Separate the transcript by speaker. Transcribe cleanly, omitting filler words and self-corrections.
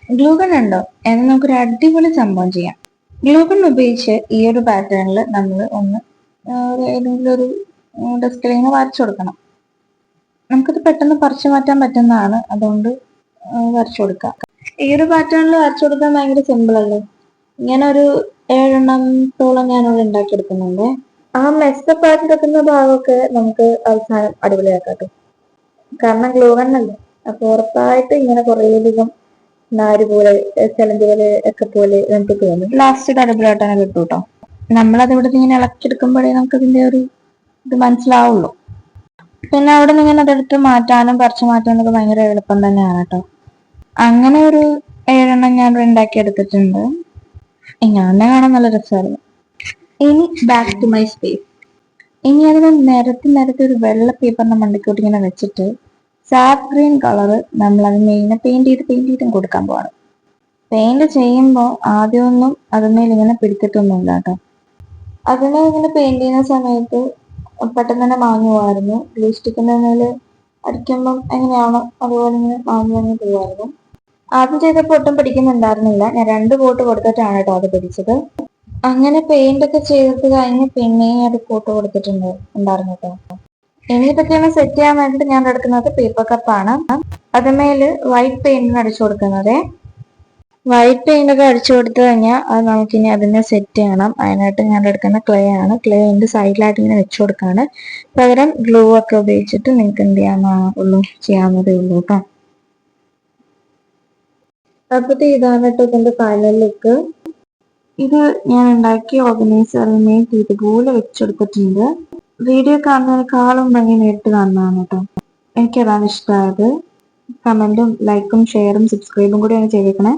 Speaker 1: Glue gun ഉണ്ടോ എന്ന് നമുക്കൊരു അടിപൊളി സംഭവം ചെയ്യാം. ഗ്ലൂഗൺ ഉപയോഗിച്ച് ഈ ഒരു പാറ്റേണിൽ നമ്മൾ ഒന്ന് ഏതെങ്കിലും ഒരു ഡെസ്കിൽ ഇങ്ങനെ വരച്ചു കൊടുക്കണം. നമുക്കിത് പെട്ടെന്ന് പറിച്ചു മാറ്റാൻ പറ്റുന്നതാണ്, അതുകൊണ്ട് വരച്ചു കൊടുക്കാം. ഈ ഒരു പാറ്റേണിൽ വരച്ചു കൊടുക്കാൻ ഭയങ്കര സിമ്പിൾ അല്ലേ. ഇങ്ങനെ ഒരു 7 ഞാനിവിടെ ഉണ്ടാക്കിയെടുക്കുന്നുണ്ട്. ആ മെസ്സപ്പായിട്ട് എടുക്കുന്ന ഭാഗമൊക്കെ നമുക്ക് അവസാനം അടിപൊളിയാക്കാം. കാരണം ഗ്ലൂഗൺ അല്ലേ, അപ്പൊ ഉറപ്പായിട്ട് ഇങ്ങനെ കുറേയധികം നാര് പോലെ ചലഞ്ച് പോലെ ഒക്കെ പോലെ നമുക്ക് തോന്നും. ലാസ്റ്റ് അടിപൊളിയായിട്ട് തന്നെ കിട്ടും കേട്ടോ. നമ്മളത് ഇവിടെ ഇങ്ങനെ ഇളക്കിയെടുക്കുമ്പോഴേ നമുക്ക് ഇതിന്റെ ഒരു ഇത് മനസ്സിലാവുള്ളൂ. പിന്നെ അവിടെ നിന്ന് ഇങ്ങനെ അതെടുത്ത് മാറ്റാനും പറിച്ചു മാറ്റാനൊക്കെ ഭയങ്കര എളുപ്പം തന്നെയാണ് കേട്ടോ. അങ്ങനെ ഒരു 7 ഞാൻ ഉണ്ടാക്കിയെടുത്തിട്ടുണ്ട്. ഞാൻ കാണാൻ നല്ല രസമായിരുന്നു. ഇനി ബാക്ക് ടു മൈ സ്പേസ്. ഇനി അതിന് നിരത്തി ഒരു വെള്ള പേപ്പറിന്റെ മണ്ടയ്ക്കോട്ട് ഇങ്ങനെ വെച്ചിട്ട് സാഫ് ഗ്രീൻ കളറ് നമ്മൾ അതിനെ ഇങ്ങനെ പെയിന്റ് ചെയ്തും കൊടുക്കാൻ പോവാണ്. പെയിന്റ് ചെയ്യുമ്പോൾ ആദ്യമൊന്നും അതിന്മേൽ ഇങ്ങനെ പിടിക്കത്തൊന്നുമില്ല കേട്ടോ. അതിനെ ഇങ്ങനെ പെയിന്റ് ചെയ്യുന്ന സമയത്ത് പെട്ടെന്ന് തന്നെ മാഞ്ഞു പോവായിരുന്നു. ഗ്ലൂ സ്റ്റിക്കിന്റെ മേല് അടിക്കുമ്പം എങ്ങനെയാണോ അതുപോലെ ഇങ്ങനെ മാഞ്ഞു പോവായിരുന്നു. ആദ്യം ചെയ്തപ്പോൾ ഒട്ടും പിടിക്കുന്നുണ്ടായിരുന്നില്ല. ഞാൻ 2 കോട്ട് കൊടുത്തിട്ടാണ് കേട്ടോ അത് പിടിച്ചത്. അങ്ങനെ പെയിന്റ് ഒക്കെ ചെയ്തിട്ട് കഴിഞ്ഞ് പിന്നെയും ഒരു കോട്ട് കൊടുത്തിട്ടുണ്ടായിരുന്നു കേട്ടോ. ഇനി ഇതൊക്കെയാണ് സെറ്റ് ചെയ്യാൻ വേണ്ടിട്ട് ഞാൻ എടുക്കുന്നത് പേപ്പർ കപ്പാണ്. അതുമേല് വൈറ്റ് പെയിന്റിന് അടിച്ചു കൊടുക്കുന്നത്. വൈറ്റ് പെയിന്റ് ഒക്കെ അടിച്ചു കൊടുത്തു കഴിഞ്ഞാൽ അത് നമുക്കിനി അതിനെ സെറ്റ് ചെയ്യണം. അതിനായിട്ട് ഞാൻ എടുക്കുന്ന ക്ലേ ആണ്. ക്ലേ അതിന്റെ സൈഡിലായിട്ട് ഇങ്ങനെ വെച്ചു കൊടുക്കാണ്. പകരം ഗ്ലൂ ഒക്കെ ഉപയോഗിച്ചിട്ട് നിങ്ങൾക്ക് എന്ത് ചെയ്യാവുന്നതേ ഉള്ളൂ കേട്ടോ. അപ്പത്തെ ഇതാണ് കേട്ടോ ഇതിന്റെ ഫൈനൽ ലുക്ക്. ഇത് ഞാൻ ഉണ്ടാക്കിയ ഓർഗനൈസറിനെ ഇതുപോലെ വെച്ചെടുത്തിട്ടുണ്ട്. വീഡിയോ കാണുന്നതിനേക്കാളും ഭംഗി നേരിട്ട് കാണുന്നതാണ് കേട്ടോ. എനിക്കതാണ് ഇഷ്ടമായത്. കമന്റും ലൈക്കും ഷെയറും സബ്സ്ക്രൈബും കൂടിയാണ് ചെയ്തേക്കണേ.